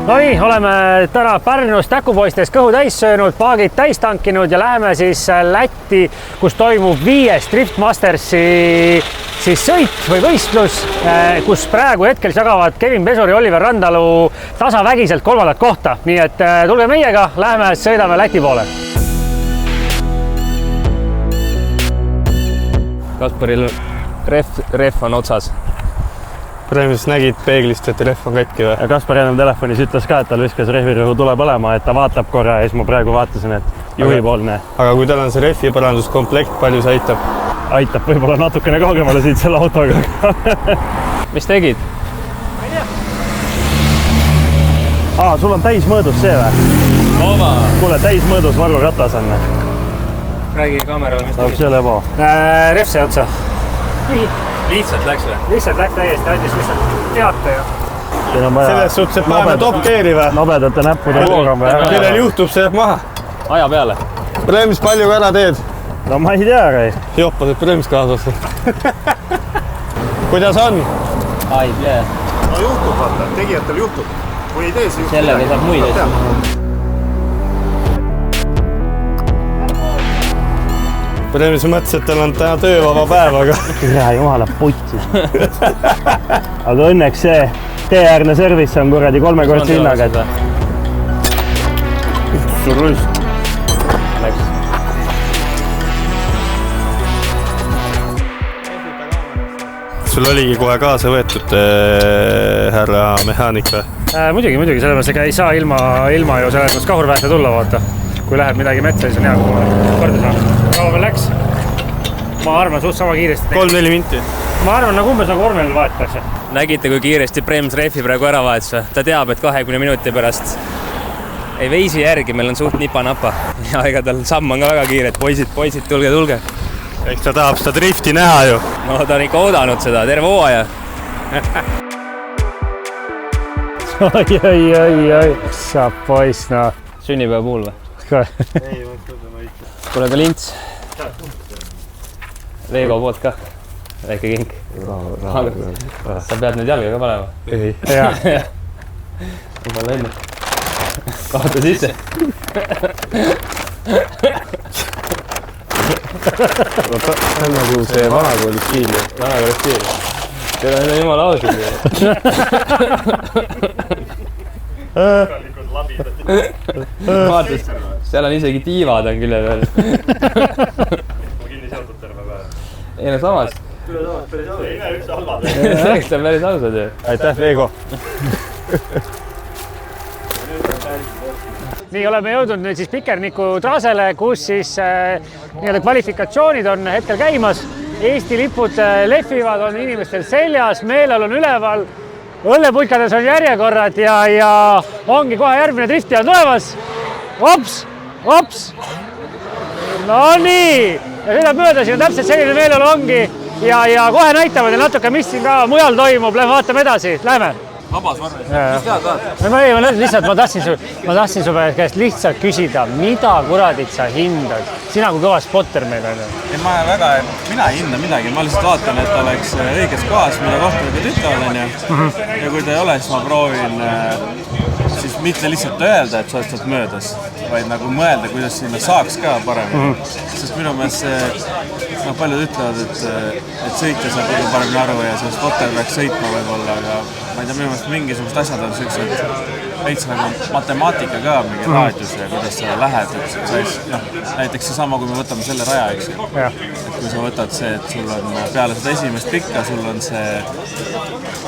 No nii, oleme täna Pärnus Täkupoistes kõhu täis söönud, paagid täis tankinud ja läheme siis Lätti, kus toimub 5. Drift Mastersi sõit või võistlus, kus praegu hetkel jagavad Kevin Pesur ja Oliver Randalu tasavägiselt 3. kohta. Nii et tulge meiega, läheme sõidame Läti poole. Kasparil ref on otsas. Põhimõtteliselt nägid peeglist, et ref on katki või? Ja Kaspar ennem telefonis ütles ka, et tal viskas rehvirõhu tule põlema, et ta vaatab korra ja siis ma praegu vaatasin, et juhipoolne. Aga kui tal on see refi paranduskomplekt, palju see aitab? Aitab võib-olla natukene kaugemale siit selle autoga. Mis tegid? Ma ei tea. Sul on täismõõdus see või? Oma! Kuule, täismõõdus Varro Ratas on. Räägi kamerale, mis tegid? See lebo. Ref see otsa. Lihtsalt läks või? Lihtsalt läks täiesti, andis lihtsalt teate ja. Selles suhtes, et paneme top-teeri või? Nobedate näppude program või? Kellel juhtub, see jääb maha. Aja peale. Preemis palju ära teed? No ma ei tea, Rai. Joppased preemis kaasas. Kuidas on? Ai, plee. No juhtub, vaata. Tegijatel juhtub. Kui ei tee, siis juhtub. Sellega saab muid asju. Preemis mõtles, et tal on täna töövaba päev, aga... Hea jumala putsi. Aga õnneks see teeäärne service on kuradi 3-kordse hinnaga. Sul rüst. Läks. Sul oligi kohe kaasa võetud härra mehaanik või? Muidugi, sellepärast ega ei saa ilma ju selles mõttes kahurpääste tulla, vaata. Kui läheb midagi metsa, siis on hea, kui ma korda saan. Kaua meil läks? Ma arvan, suht sama kiiresti. 3-4 minti. Ma arvan, nagu umbes nagu Ormel vahetakse. Nägite, kui kiiresti Brems refi praegu ära vahetas või? Ta teab, et 20 minuti pärast ei veisi järgi, meil on suht nipa-napa. Ja ega tal samm on ka väga kiire, et poisid, tulge. Eks ta tahab seda drifti näha ju. No ta on ikka oodanud seda, terve hooaja. Oi. Saab poiss, no. Sünnipäeva puhul või? Tule ka lints. Lego poolt ka. Väike kink. Sa pead nüüd jalga ka panema. Ei. Jaa. Palju õnne. Vaata sisse. On nagu see vanakooli stiil. Vanakooli stiil. Teil on jumala ausud. Vaatas, seal on isegi tiivad on külje peal. Ma kinni seotud terve päev. Ei no samas. Päris ausad. Ei näe üldse halvad. Eks ta on päris ausad ju. Aitäh, Veego. Nii, oleme jõudnud nüüd siis Pikerniku traasele, kus siis kvalifikatsioonid on hetkel käimas. Eesti lipud lehvivad, on inimestel seljas, meelel on üleval. Õllepulkades on järjekorrad ja ongi kohe järgmine drifti on tulemas. Ops! No nii! Ja sõidab mööda, siin on täpselt selline meelelu ongi ja kohe näitavad ja natuke, mis siin ka mujal toimub. Lähme vaatame edasi, lähme! Vabas varres. Mis tead vaat? Ma tahtsin su käest lihtsalt küsida, mida kuradit sa hindad? Sina kui kõva spotter meil on. Mina ei hinda midagi, ma lihtsalt vaatan, et oleks õiges kohas, mida kohtunikud ütlevad on ju. Ja kui ta ei ole, siis ma proovin siis mitte lihtsalt öelda, et sa oled sealt möödas, vaid nagu mõelda, kuidas sinna saaks ka paremini. Sest minu meelest see, paljud ütlevad, et sõitja saab kõige paremini aru ja see spotter peaks sõitma võib-olla, aga ma ei tea, minu meelest mingisugused asjad on sellised veits nagu matemaatika ka, mingi raadius ja kuidas sa lähed, näiteks seesama, kui me võtame selle raja, eks ju. Et kui sa võtad see, et sul on peale seda esimest pikka, sul on see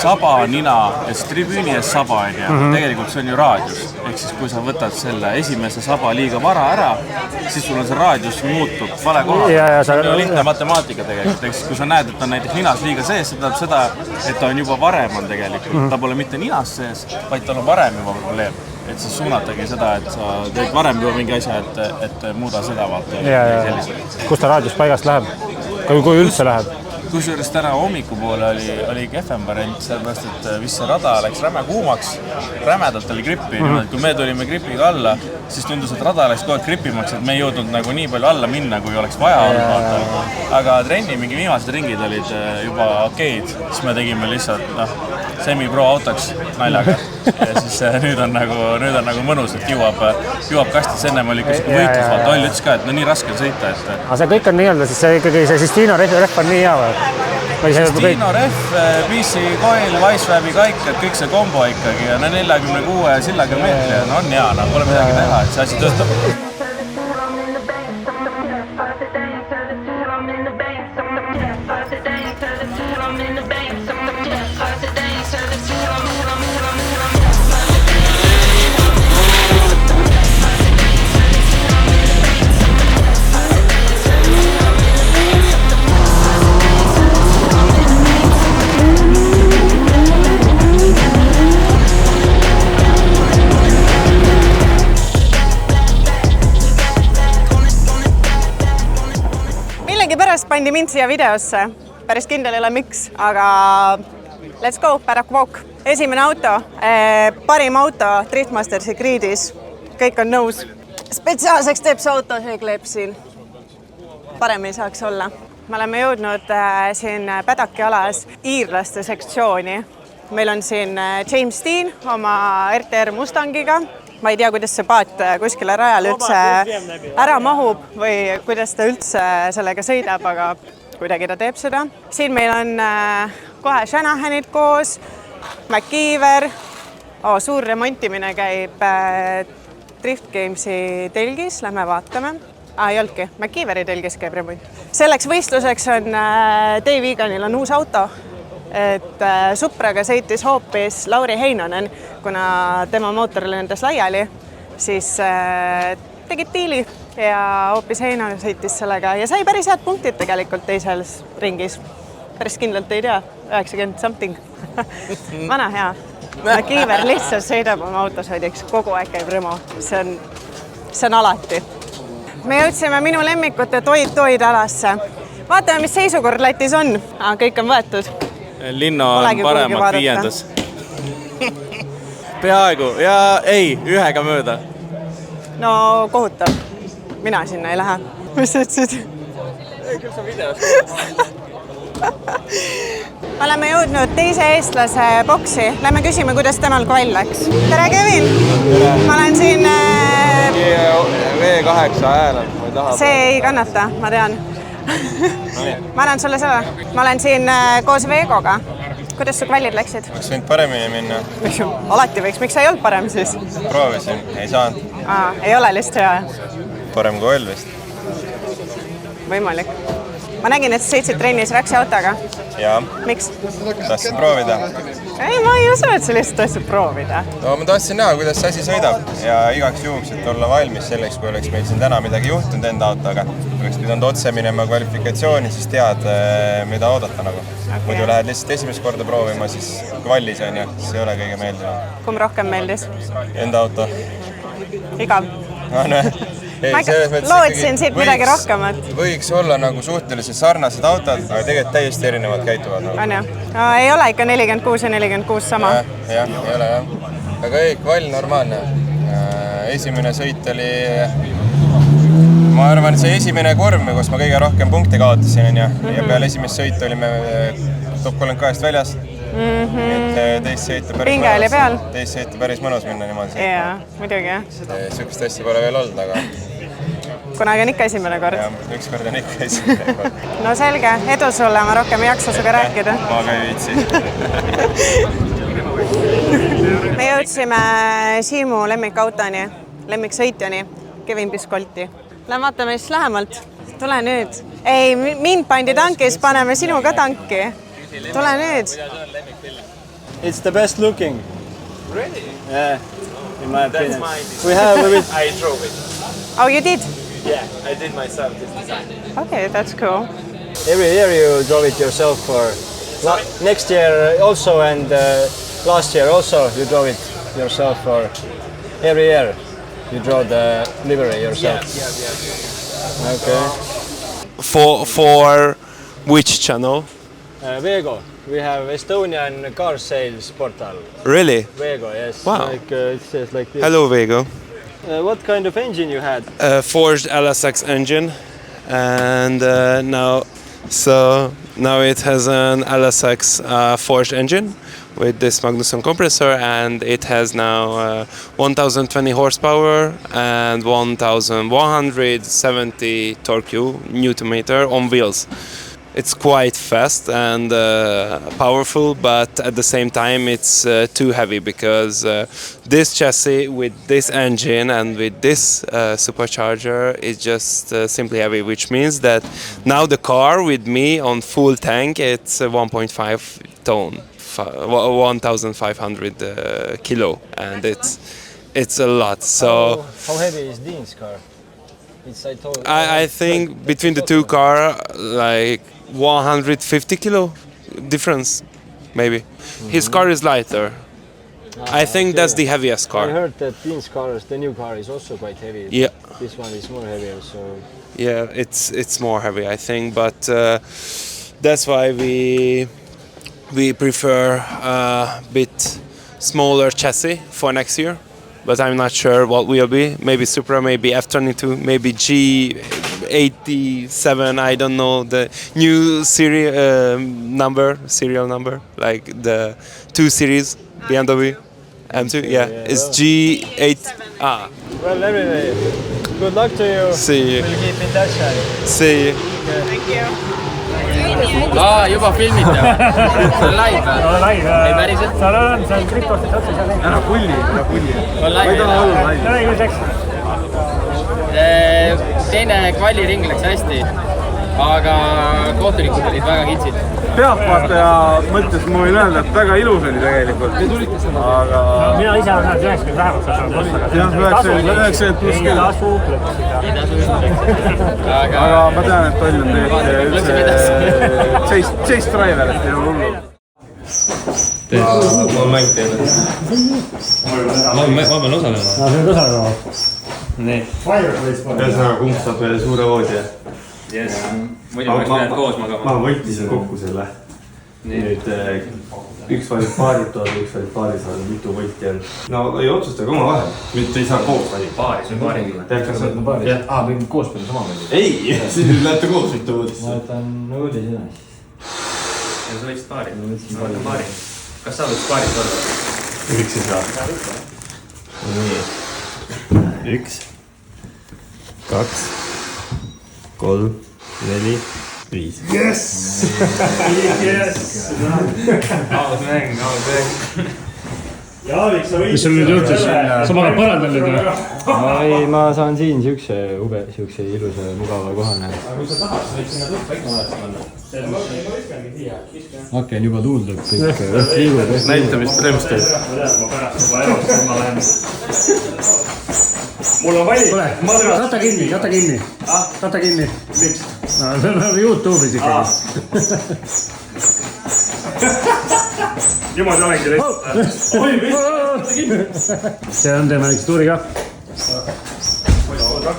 saba, nina ja see tribüüni ees saba on ja tegelikult see on ju raadius. Ehk siis kui sa võtad selle esimese saba liiga vara ära, siis sul on see raadius muutub vale koha. See on ju lihtne matemaatika tegelikult. Ehk siis kui sa näed, et on näiteks ninas liiga sees, see tähendab seda, et ta on juba varem on tegelikult. Ta pole mitte ninas sees, vaid tal on varem juba probleem. Et siis suunatagi seda, et sa teed varem juba mingi asja, et muuda seda vaata. Kus ta raadius paigast läheb? Kui üldse läheb? Kusjuures täna hommikupoole oli kehvem variant, sellepärast, et vist see rada läks räme kuumaks, rämedalt oli grippi. Kui me tulime gripiga alla, siis tundus, et rada läks kogu aeg gripimaks, et me ei jõudnud nagu nii palju alla minna, kui oleks vaja olnud. Aga trenni mingi viimased ringid olid juba okeid, siis me tegime lihtsalt semi-pro autoks naljaga. Ja siis nüüd on nagu mõnus, et jõuab kastis. Ennem oli ikka siuke võitlus, vaata Oll ütles ka, et no nii raske on sõita. Aga see kõik on nii-öelda, siis see ikkagi see Sistino rehv on nii hea või? Sistino rehv, PC Coil, Wisewabi kaik, et kõik see kombo ikkagi ja 46 sillakilomeetri on hea, pole midagi teha, et see asi töötab. Pärast pandi mind siia videosse. Päris kindel ei ole miks, aga let's go, Paddock Walk. Esimene auto, parim auto Driftmastersi gridis. Kõik on nõus. Spetsiaalseks teeb see auto, see kleeb siin. Parem ei saaks olla. Me oleme jõudnud siin Paddocki alas iirlaste sektsiooni. Meil on siin James Dean oma RTR Mustangiga. Ma ei tea, kuidas see paat kuskile rajale üldse ära mahub või kuidas ta üldse sellega sõidab, aga kuidagi ta teeb seda. Siin meil on kohe Shanahanid koos, McKeever, suur remontimine käib Drift Gamesi telgis, lähme vaatame. Ei olnudki, McKeeveri telgis käib remont. Selleks võistluseks on Dave Eganil on uus auto. Et Supraga sõitis hoopis Lauri Heinonen, kuna tema mootor lendas laiali, siis tegid diili ja hoopis Heinonen sõitis sellega ja sai päris head punktid tegelikult teises ringis. Päris kindlalt ei tea, 90 something. Vana hea. Kiiver lihtsalt sõidab oma autosõidiks, kogu aeg käib remo. See on alati. Me jõudsime minu lemmikute toid alasse. Vaatame, mis seisukord Lätis on. Kõik on võetud. Linno on paremalt 5. Peaaegu ja ei, 1 mööda. No kohutav. Mina sinna ei lähe. Mis sa ütlesid? Küll sa videos. Oleme jõudnud teise eestlase boksi. Lähme küsime, kuidas temal kvall läks. Tere, Kevin! Ma olen siin... V8 hääl. See ei kannata, ma tean. Ma annan sulle seda. Ma olen siin koos Veegoga. Kuidas su kvallid läksid? Võiks võinud paremini minna. Alati võiks. Miks sa ei olnud parem siis? Proovisin, ei saanud. Ei ole lihtsalt hea. Parem kui Oll vist. Võimalik. Ma nägin, et sa sõitsid trennis Raksi autoga. Jaa. Miks? Tahtsin proovida. Ei, ma ei usu, et sa lihtsalt tahtsid proovida. No ma tahtsin näha, kuidas see asi sõidab ja igaks juhuks, et olla valmis selleks, kui oleks meil siin täna midagi juhtunud enda autoga. Oleks pidanud otse minema kvalifikatsiooni, siis tead, mida oodata nagu. Muidu lähed lihtsalt esimest korda proovima, siis kvallis on ja siis ei ole kõige meeldinud. Kumb rohkem meeldis? Enda auto. Igav. Ma lootsin siit midagi rohkemat. Võiks olla nagu suhteliselt sarnased autod, aga tegelikult täiesti erinevad käituvad. On ju? Ei ole ikka 46 ja 46 sama? Jah, ei ole jah. Aga ei, kvall normaalne. Esimene sõit oli, ma arvan, see esimene korv, kus ma kõige rohkem punkte kaotasin ja peale esimest sõit olime top 32 väljas. Et teist sõita päris mõnus minna niimoodi. Jaa, muidugi jah. Sükest asja pole veel olnud, aga... Kunagi on ikka esimene kord. Jah, üks kord on ikka esimene kord. No selge, edu sulle, ma rohkem ei jaksa suga rääkida. Ma ka ei viitsi. Me jõudsime Siimu lemmikautoni, lemmiksõitjani, Kevin Piskolti. Lähen vaatame siis lähemalt. Tule nüüd. Ei, mind pandi tankis, paneme sinu ka tanki. Tule nüüd. It's the best looking. Really? Yeah, in my opinion. We have a bit... I drove it. Oh, you did? Yeah, I did myself this design. Okay, that's cool. Every year you drove it yourself for... Next year also and last year also you drove it yourself for... Every year you drove the livery yourself. Yeah. Okay. For which channel? Veego. We have Estonian car sales portal. Really? Veego, yes. Wow. Like, it says like this. Hello, Veego. What kind of engine you had? Forged LSX engine, and now it has an LSX forged engine with this Magnusson compressor, and it has now 1020 horsepower and 1170 torque Newton meter on wheels. It's quite fast and powerful, but at the same time it's too heavy because this chassis with this engine and with this supercharger is just simply heavy, which means that now the car with me on full tank, it's 1.5 ton, 1,500 kilo, and it's a lot. So how heavy is Dean's car? I think between the two cars, like 150 kilo difference, maybe. His car is lighter. I think that's the heaviest car. I heard that Dean's car, the new car, is also quite heavy. Yeah. This one is more heavier, so. Yeah, it's more heavy, I think, but that's why we prefer a bit smaller chassis for next year. But I'm not sure what will be. Maybe Supra, maybe F22, maybe G87. I don't know the new serial number, like the 2 Series BMW M2. Yeah, it's G8. Well, anyway, good luck to you. See you. We'll keep in touch. See you. Thank you. Juba filmid ja. See on live või? Live. Ei päriselt? See on kriptostes otsa seal. Ära pulli. On live. Räägi, mis läks? Teine kvaliring läks hästi, aga kohtunikud olid väga kitsid. Pealtvaataja mõttes ma võin öelda, et väga ilus oli tegelikult. Aga... Mina ise olen 90 vähemalt saanud pluss. Jah, 90 pluss küll. Aga ma tean, et Toll on tegelikult Chase Driver, et ei ole hullu. Ma mäng teile. Ma pean osalema. See on osalema. Nii. Ühesõnaga, kumb saab ühe suure voodi. Yes. Muidu oleks pidanud koos magama. Ma võttisin kokku selle. Nüüd üks valib paaritool, üks valib paarisaal, mitu võtti on. No ei otsusta ka oma vahel. Mitte ei saa koos valib. Paaris või paaringi. Tead, kas võtma paaris? Või koos peale sama meelde. Ei, siis lähete koos mitu võttis. Ma võtan uudis üles. Ja sa võtsid paari? Ma võtan paari. Kas sa võtsid paaris olla? Üks ei saa. Nii. 1, 2, 3, 4, 5. Yes! Aus mäng. Mis sul nüüd juhtus? Sa magad parandal nüüd või? Ei, ma saan siin siukse ilusa mugava kohane. Aga kui sa tahad, sa võid sinna tuppa ikka mõned panna. Aken juba tuuldub kõik liigud. Näita, mis Prems teeb. Mul on valik. Kata kinni. Kata kinni. Miks? See on YouTube'is ikkagi. Jumal olengi teist. See on teeme üks tuuriga.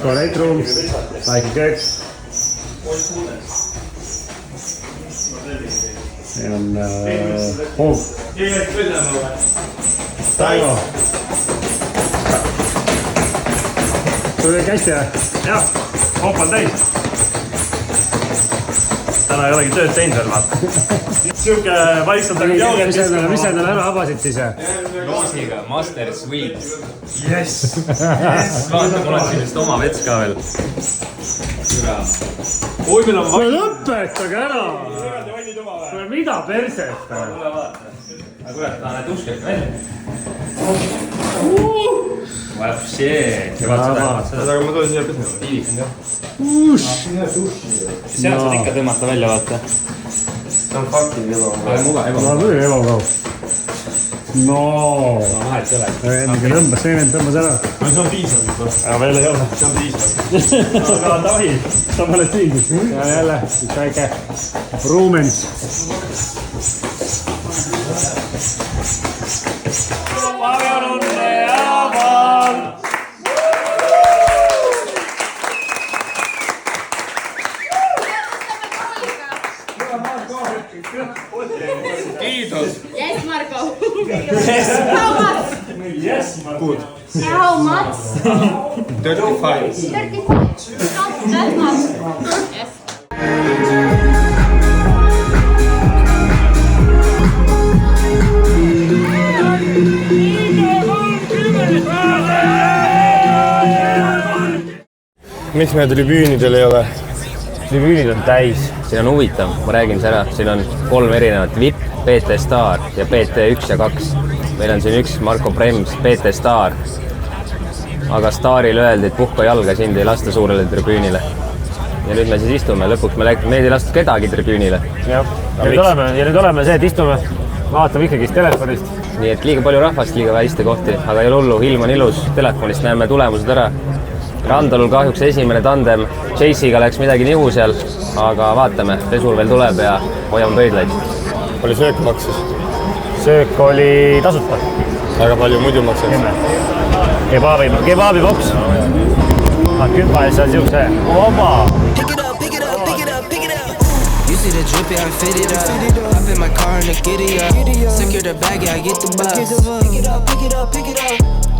Toilet room. Like good. See on hoov. Taivo. Sul kõik hästi või? Jah, hoop on täis. Täna ei olegi tööd teinud veel, vaata. Siuke vaikselt on jauget. Mis sa endale ära abasid siis? Loosiga Master Sweet. Yes. Vaata, mul on siin vist oma vets ka veel. Oi, meil on Kuule lõpetage ära! Kuule mida perset? Kuule vaata. Aga kurat, ta näed uskelt välja. Vapšee. Ja vaata seda. Aga ma toon siia pesema. Piilik on ka. Sealt saad ikka tõmmata välja, vaata. See on fucking ebamugav. Aga mugav, Ma küll ebamugav. No. vahet ei ole. Ennegi tõmbas ära. No see on piisav juba. Aga veel ei ole. See on piisav. Aga tahi. Sa paned tingis. Ja jälle üks väike ruumens. Kiitos. Yes, Marko. Yes. How much? Yes, Good. How much? 35. 35. Not that much. Yes. Miks me tribüünidel ei ole? Tribüünid on täis. Siin on huvitav, ma räägin seda. Siin on 3 erinevat VIP, PT Star ja PT1 ja 2. Meil on siin üks Marko Prems, PT Star. Aga Staril öeldi, et puhka jalga, sind ei lasta suurele tribüünile. Ja nüüd me siis istume. Lõpuks meid ei lastud kedagi tribüünile. Ja nüüd oleme see, et istume. Vaatame ikkagist telefonist. Nii et liiga palju rahvast, liiga väiste kohti. Aga ei ole hullu, ilm on ilus. Telefonist näeme tulemused ära. Randolul kahjuks esimene tandem. Chase'iga läks midagi nihu seal, aga vaatame, pesur veel tuleb ja hoiame pöidlaid. Oli söök maksis? Söök oli tasuta. Väga palju muidu maksis? Kebabi boks. Kümpa ja see on siukse oma. You see the drippy, I fit it up. Hop in my car and the giddy up. Secure the bag, I get the bus. Pick it up.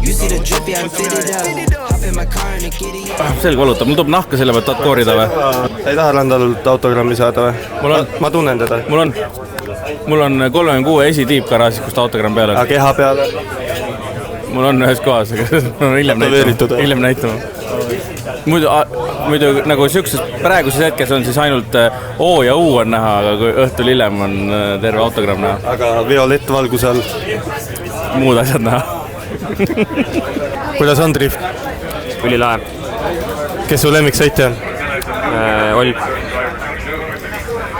You see the drippy, I fit it up. Hop in my car and the giddy up. Selge valutab, mul tuleb nahka selle pealt koorida või? Sa ei taha Randalult autogrammi saada või? Ma tunnen teda. Mul on 36 esitiip garaažis, kus ta autogramm peal on. Aga keha peale? Mul on ühes kohas, aga hiljem näitama. Muidu nagu siukses praeguses hetkes on siis ainult O ja U on näha, aga kui õhtul hiljem on terve autogramm näha. Aga violett valguse all? Muud asjad näha. Kuidas on drift? Ülilahe. Kes su lemmiksõitja on? Olb.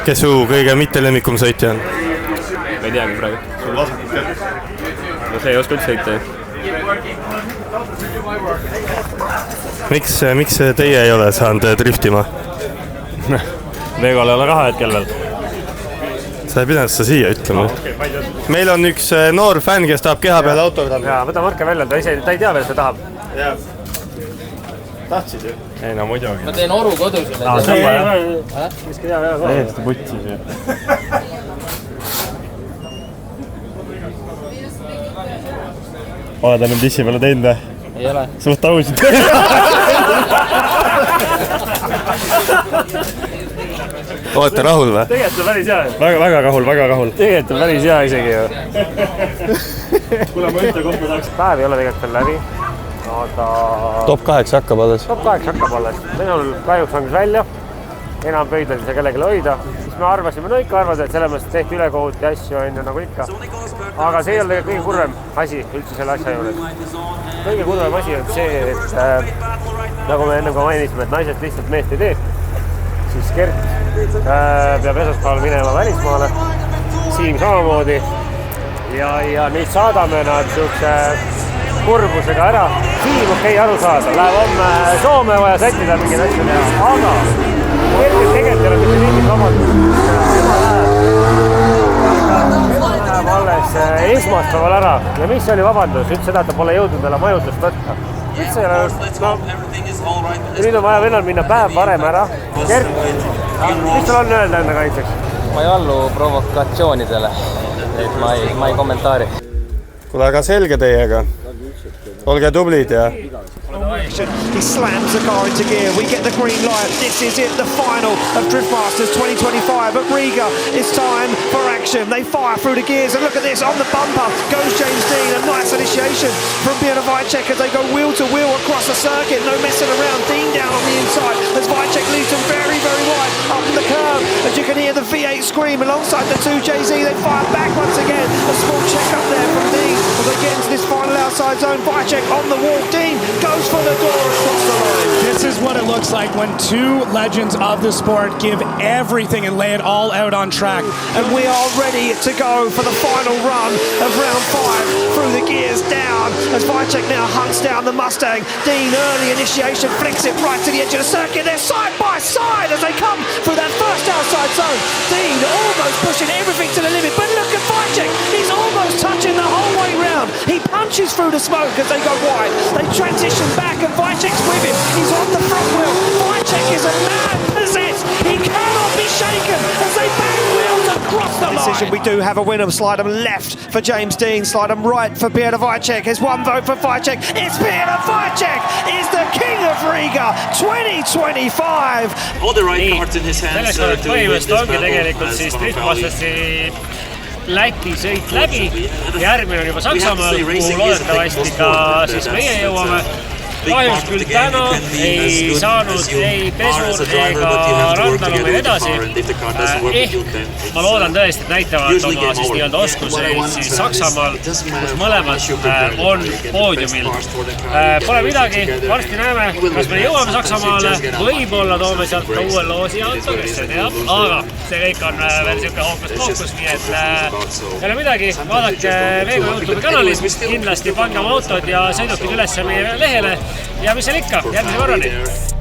Kes su kõige mitte lemmikum sõitja on? Ma ei teagi praegu. Sul vasakut kätte? No see ei oska üldse sõita. Miks teie ei ole saanud driftima? Veegol ei ole raha hetkel veel. Sa ei pidanud seda siia ütlema. Meil on üks noor fänn, kes tahab keha peale autogrammi. Jaa, võta mõrke välja, ta ei tea veel, seda tahab. Jaa. Tahtsid ju? Ei, no muidugi. Ma teen oru kodus. Miski hea. Täiesti putsis ju. Oled enne dissi peale teinud või? Ei ole. Suht ausid. Olete rahul või? Tegelikult on päris hea. Väga rahul. Tegelikult on päris hea isegi ju. Kuule, ma ühte kohta tahaks. Päev ei ole tegelikult veel läbi. Aga... Top 8 hakkab alles. Top 8 hakkab alles. Minul kahjuks langes välja. Enam pöidled ei saa kellelegi hoida. Siis me arvasime, no ikka arvada, et selles mõttes tehti ülekohut ja asju on nagu ikka. Aga see ei ole kõige kurvem asi üldse selle asja juures. Kõige kurvem asi on see, et nagu me enne ka mainisime, et naised lihtsalt meest ei tee. Siis Gert peab esmaspäeval minema välismaale. Siim samamoodi. Ja nüüd saadame nad siukse kurbusega ära. Siim okei aru saada. Läheb homme Soome vaja sättida mingid asju teha. Aga Gertil tegelikult ei ole mitte mingit vabandust. Tema läheb alles esmaspäeval ära. Ja mis oli vabandus? Ütles seda, et ta pole jõudnud veel majutust võtta. Üldse ei ole... Nüüd on vaja vennal minna päev varem ära. Gert, mis sul on öelda enda kaitseks? Ma ei allu provokatsioonidele. Et ma ei kommentaari. Kuule, aga selge teiega. Olge tublid ja... He slams the car into gear. We get the green light. This is it, the final of Drift Masters 2025 at Riga. It's time for action. They fire through the gears and look at this on the bumper goes James Dean. A nice initiation from Björn Weidcheck as they go wheel to wheel across the circuit. No messing around. Dean down on the inside as Weidcheck leads them very wide up the curve. As you can hear the V8 scream alongside the two JZ. They fire back once again. A small check up there from Dean as they get into this final outside zone. Weidcheck on the walk. Dean goes for the door across the line. This is what it looks like when two legends of the sport give everything and lay it all out on track. And we are ready to go for the final run of round 5 through the gears down as Weidcheck now hunts down the Mustang. Dean early initiation flicks it right to the edge of the circuit. They're side by side as they come through that first outside zone. Dean almost pushing everything to the limit, but look at Weidcheck. He's almost touching the whole way round. He punches through the smoke as they go wide. They transition back and Weidcheck's with him. He's on the front wheel. Weidcheck is a man possessed. He cannot be shaken as they back wheels across the line. We do have a winner. Slide them left for James Dean. Slide them right for Björn Weidcheck. There's one vote for Weidcheck. It's Björn Weidcheck is the king of Riga 2025. All the right cards in his hands. Sellest põhimõtteliselt ongi tegelikult siis Driftmastersi Läti sõit läbi. Järgmine on juba Saksamaal, kuhu loodetavasti ka siis meie jõuame. kahjuks küll täna ei saanud ei pesur ega randalu meil edasi. Ma loodan tõesti, et näitavad oma siis nii-öelda oskuseid siis Saksamaal, kus mõlemad on poodiumil. Pole midagi, varsti näeme, kas me jõuame Saksamaale, võib-olla toome sealt ka uue loosi auto, kes see teab, aga see kõik on veel siuke hookus-pookus, nii et ei ole midagi, vaadake Veego YouTube kanalis, kindlasti pange oma autod ja sõidukid üles meie lehele ja mis seal ikka, järgmise korrani!